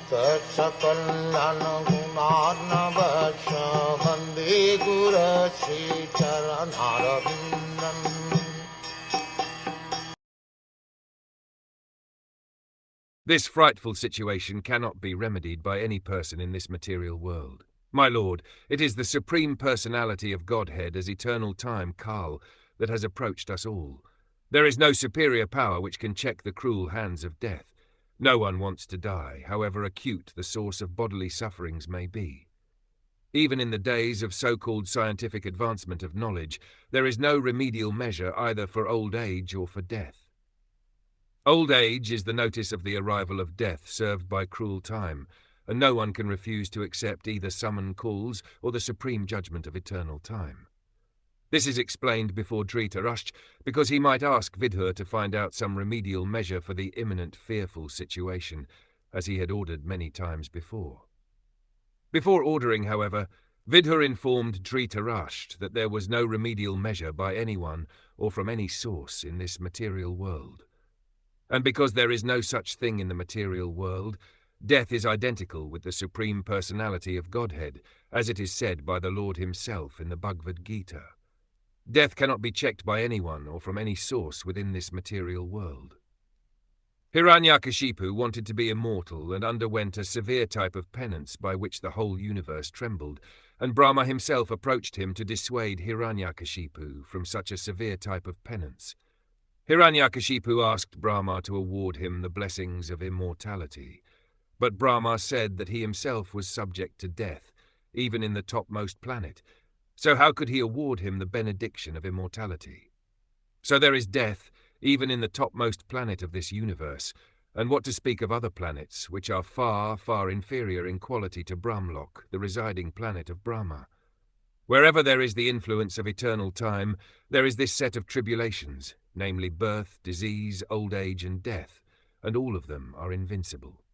Sakal Gunar Vande Guru Sri Charanaravindan. This frightful situation cannot be remedied by any person in this material world. My lord, it is the Supreme Personality of Godhead as eternal time, Kal, that has approached us all. There is no superior power which can check the cruel hands of death. No one wants to die, however acute the source of bodily sufferings may be. Even in the days of so-called scientific advancement of knowledge, there is no remedial measure either for old age or for death. Old age is the notice of the arrival of death served by cruel time, and no one can refuse to accept either summon calls or the supreme judgment of eternal time. This is explained before Dhritarashtra because he might ask Vidhur to find out some remedial measure for the imminent fearful situation, as he had ordered many times before. Before ordering, however, Vidhur informed Dhritarashtra that there was no remedial measure by anyone or from any source in this material world. And because there is no such thing in the material world, death is identical with the Supreme Personality of Godhead, as it is said by the Lord himself in the Bhagavad Gita. Death cannot be checked by anyone or from any source within this material world. Hiranyakashipu wanted to be immortal and underwent a severe type of penance by which the whole universe trembled, and Brahma himself approached him to dissuade Hiranyakashipu from such a severe type of penance. Hiranyakashipu asked Brahma to award him the blessings of immortality, but Brahma said that he himself was subject to death, even in the topmost planet, so how could he award him the benediction of immortality? So there is death, even in the topmost planet of this universe, and what to speak of other planets, which are far, far inferior in quality to Brahmlok, the residing planet of Brahma. Wherever there is the influence of eternal time, there is this set of tribulations, namely birth, disease, old age, and death, and all of them are invincible.